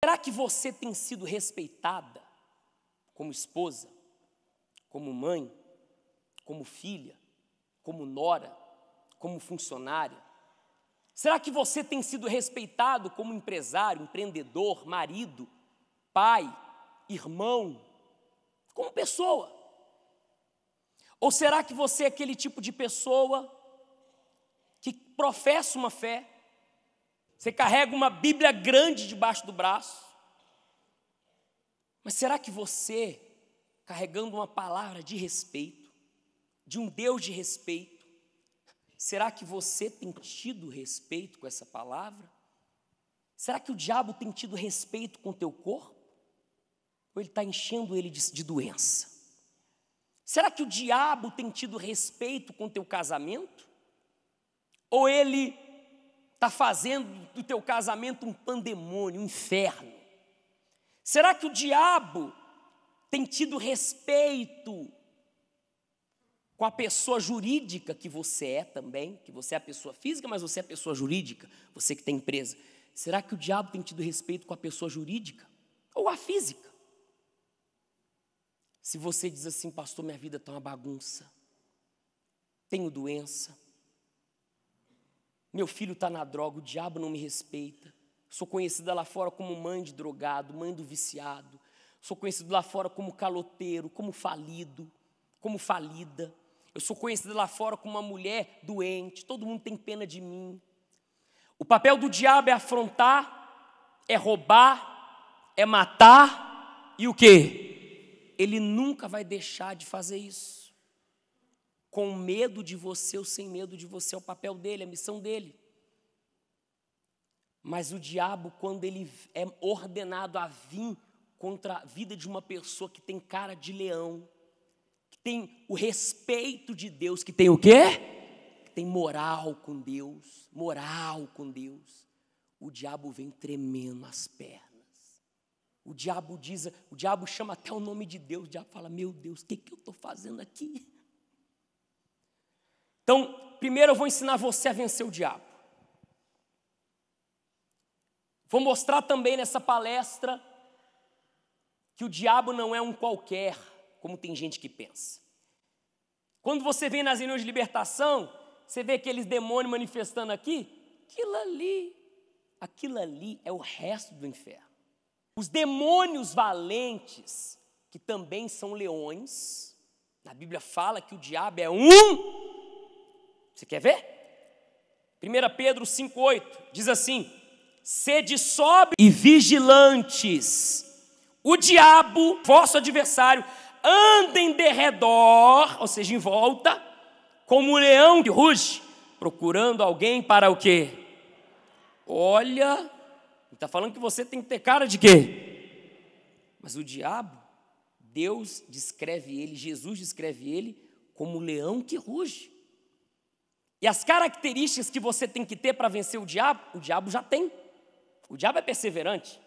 Será que você tem sido respeitada como esposa, como mãe, como filha, como nora, como funcionária? Será que você tem sido respeitado como empresário, empreendedor, marido, pai, irmão, como pessoa? Ou será que você é aquele tipo de pessoa que professa uma fé, você carrega uma Bíblia grande debaixo do braço, mas será que você, carregando uma palavra de respeito, de um Deus de respeito, será que você tem tido respeito com essa palavra? Será que o diabo tem tido respeito com o teu corpo? Ou ele está enchendo ele de doença? Será que o diabo tem tido respeito com o teu casamento? Ou ele está fazendo do teu casamento um pandemônio, um inferno? Será que o diabo tem tido respeito com a pessoa jurídica que você é também, que você é a pessoa física, mas você é a pessoa jurídica, você que tem empresa? Será que o diabo tem tido respeito com a pessoa jurídica ou a física? Se você diz assim: pastor, minha vida está uma bagunça, tenho doença, meu filho está na droga, o diabo não me respeita, sou conhecida lá fora como mãe de drogado, mãe do viciado, sou conhecido lá fora como caloteiro, como falido, como falida, eu sou conhecida lá fora como uma mulher doente, todo mundo tem pena de mim. O papel do diabo é afrontar, é roubar, é matar, e o quê? Ele nunca vai deixar de fazer isso. Com medo de você ou sem medo de você, é o papel dele, é a missão dele. Mas o diabo, quando ele é ordenado a vir contra a vida de uma pessoa que tem cara de leão, que tem o respeito de Deus, que tem o quê? Que tem moral com Deus, o diabo vem tremendo as pernas. O diabo chama até o nome de Deus, o diabo fala: meu Deus, o que eu estou fazendo aqui? Então, primeiro eu vou ensinar você a vencer o diabo. Vou mostrar também nessa palestra que o diabo não é um qualquer, como tem gente que pensa. Quando você vem nas reuniões de libertação, você vê aqueles demônios manifestando aqui, aquilo ali é o resto do inferno. Os demônios valentes, que também são leões, a Bíblia fala que o diabo é um... Você quer ver? 1 Pedro 5,8 diz assim: sede sóbrios e vigilantes. O diabo, vosso adversário, anda em derredor, ou seja, em volta, como um leão que ruge, procurando alguém para o quê? Olha, está falando que você tem que ter cara de quê? Mas o diabo, Deus descreve ele, Jesus descreve ele como um leão que ruge. E as características que você tem que ter para vencer o diabo já tem. O diabo é perseverante.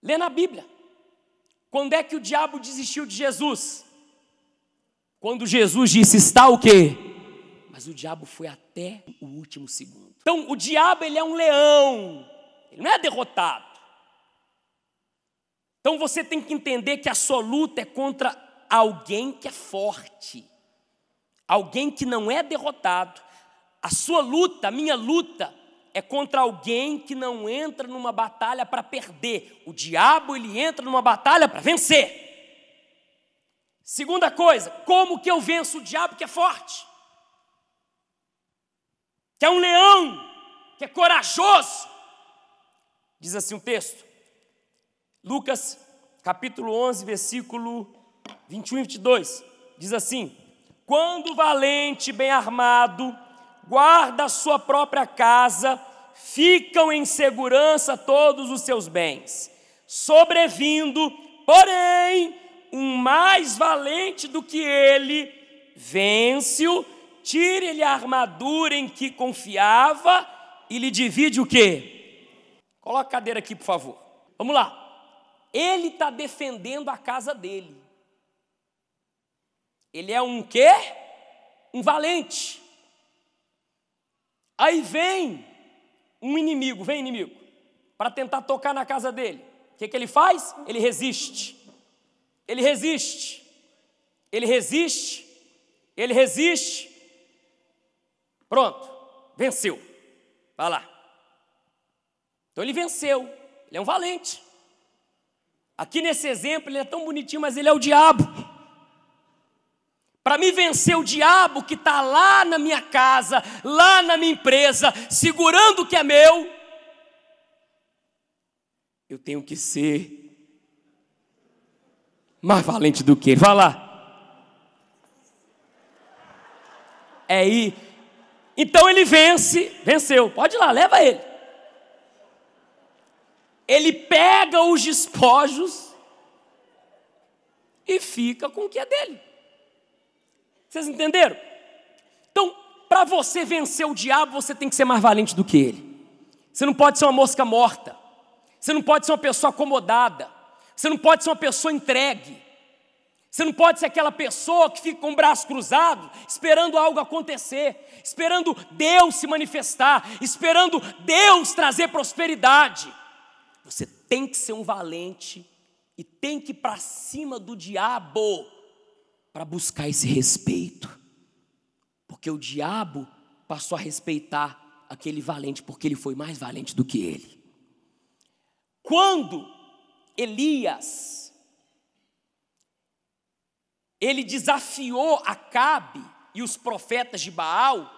Lê na Bíblia. Quando é que o diabo desistiu de Jesus? Quando Jesus disse: está o quê? Mas o diabo foi até o último segundo. Então, o diabo, ele é um leão. Ele não é derrotado. Então, você tem que entender que a sua luta é contra alguém que é forte. Alguém que não é derrotado. A sua luta, a minha luta, é contra alguém que não entra numa batalha para perder. O diabo, ele entra numa batalha para vencer. Segunda coisa, como que eu venço o diabo que é forte? Que é um leão, que é corajoso. Diz assim o texto, Lucas capítulo 11, versículo 21 e 22, diz assim: quando o valente bem armado guarda a sua própria casa, ficam em segurança todos os seus bens. Sobrevindo, porém, um mais valente do que ele, vence-o, tire-lhe a armadura em que confiava e lhe divide o quê? Coloca a cadeira aqui, por favor. Vamos lá. Ele está defendendo a casa dele. Ele é um quê? Um valente. Aí vem um inimigo, para tentar tocar na casa dele. O que ele faz? Ele resiste. Ele resiste. Ele resiste. Ele resiste. Pronto, venceu. Vai lá. Então ele venceu. Ele é um valente. Aqui nesse exemplo ele é tão bonitinho, mas ele é o diabo. Para me vencer o diabo que está lá na minha casa, lá na minha empresa, segurando o que é meu, eu tenho que ser mais valente do que ele. Vai lá. É aí. Então ele venceu. Pode ir lá, leva ele. Ele pega os despojos e fica com o que é dele. Vocês entenderam? Então, para você vencer o diabo, você tem que ser mais valente do que ele. Você não pode ser uma mosca morta. Você não pode ser uma pessoa acomodada. Você não pode ser uma pessoa entregue. Você não pode ser aquela pessoa que fica com o braço cruzado, esperando algo acontecer, esperando Deus se manifestar, esperando Deus trazer prosperidade. Você tem que ser um valente e tem que ir para cima do diabo para buscar esse respeito. Porque o diabo passou a respeitar aquele valente porque ele foi mais valente do que ele. Quando Elias, ele desafiou Acabe e os profetas de Baal,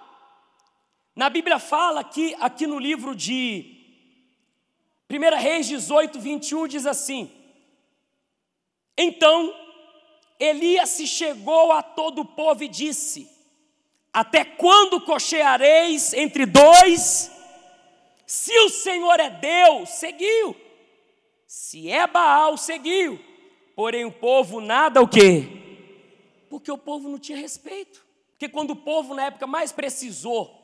na Bíblia fala que aqui no livro de 1 Reis 18, 21 diz assim: então Elias se chegou a todo o povo e disse: até quando cocheareis entre dois? Se o Senhor é Deus, seguiu. Se é Baal, seguiu. Porém o povo nada o quê? Porque o povo não tinha respeito. Porque quando o povo na época mais precisou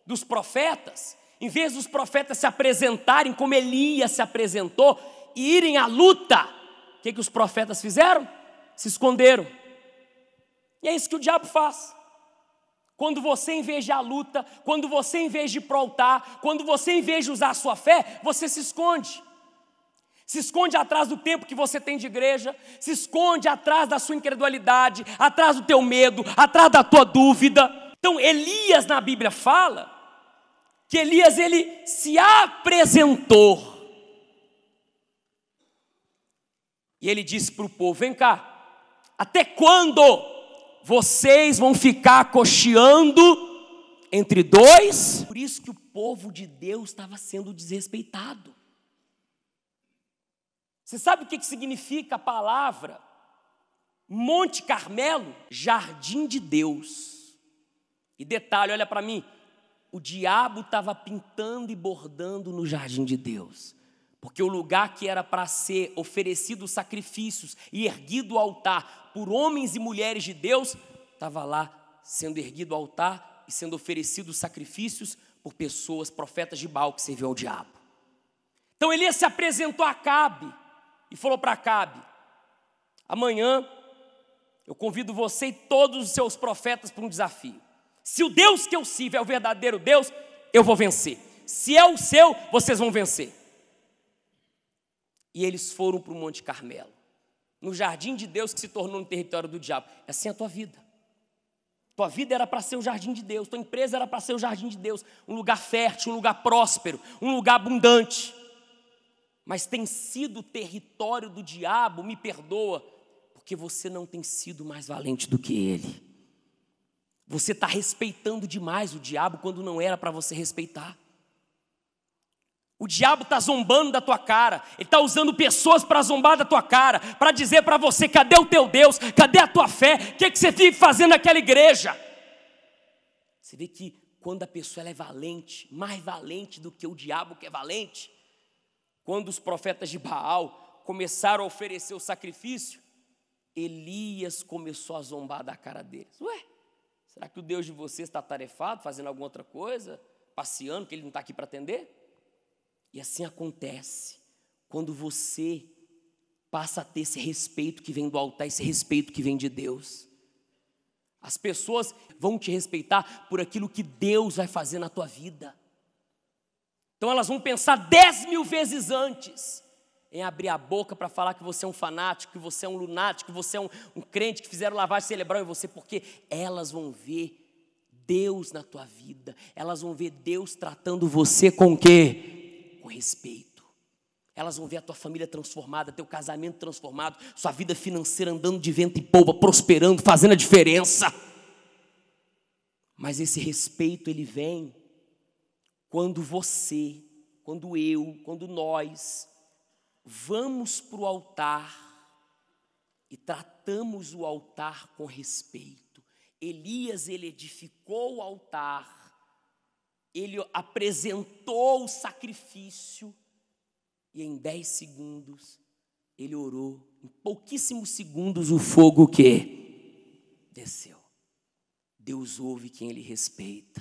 dos profetas, em vez dos profetas se apresentarem como Elias se apresentou e irem à luta, o que os profetas fizeram? Se esconderam. E é isso que o diabo faz. Quando você, em vez de ir à luta, quando você, em vez de ir para o altar, quando você, em vez de usar a sua fé, você se esconde. Se esconde atrás do tempo que você tem de igreja, se esconde atrás da sua incredulidade, atrás do teu medo, atrás da tua dúvida. Então Elias na Bíblia fala que Elias ele se apresentou. E ele disse para o povo: vem cá, até quando vocês vão ficar cocheando entre dois? Por isso que o povo de Deus estava sendo desrespeitado. Você sabe o que significa a palavra Monte Carmelo? Jardim de Deus. E detalhe, olha para mim, o diabo estava pintando e bordando no jardim de Deus. Porque o lugar que era para ser oferecido sacrifícios e erguido o altar por homens e mulheres de Deus, estava lá sendo erguido o altar e sendo oferecidos sacrifícios por pessoas, profetas de Baal que serviam ao diabo. Então Elias se apresentou a Acabe e falou para Acabe: amanhã eu convido você e todos os seus profetas para um desafio. Se o Deus que eu sirvo é o verdadeiro Deus, eu vou vencer. Se é o seu, vocês vão vencer. E eles foram para o Monte Carmelo, no jardim de Deus que se tornou no território do diabo. É assim a tua vida. Tua vida era para ser o jardim de Deus, tua empresa era para ser o jardim de Deus, um lugar fértil, um lugar próspero, um lugar abundante. Mas tem sido o território do diabo, me perdoa, porque você não tem sido mais valente do que ele. Você está respeitando demais o diabo quando não era para você respeitar. O diabo está zombando da tua cara, ele está usando pessoas para zombar da tua cara, para dizer para você: cadê o teu Deus, cadê a tua fé, o que você vive fazendo naquela igreja? Você vê que quando a pessoa ela é valente, mais valente do que o diabo que é valente, quando os profetas de Baal começaram a oferecer o sacrifício, Elias começou a zombar da cara deles. Ué, será que o Deus de vocês está atarefado, fazendo alguma outra coisa, passeando, que ele não está aqui para atender? E assim acontece quando você passa a ter esse respeito que vem do altar, esse respeito que vem de Deus. As pessoas vão te respeitar por aquilo que Deus vai fazer na tua vida. Então elas vão pensar 10.000 vezes antes em abrir a boca para falar que você é um fanático, que você é um lunático, que você é um crente, que fizeram lavagem cerebral em você, porque elas vão ver Deus na tua vida, elas vão ver Deus tratando você com o quê? Com respeito. Elas vão ver a tua família transformada, teu casamento transformado, sua vida financeira andando de vento em polpa, prosperando, fazendo a diferença. Mas esse respeito, ele vem quando você, quando eu, quando nós vamos para o altar e tratamos o altar com respeito. Elias, ele edificou o altar, ele apresentou o sacrifício e em 10 segundos ele orou. Em pouquíssimos segundos o fogo que desceu. Deus ouve quem ele respeita.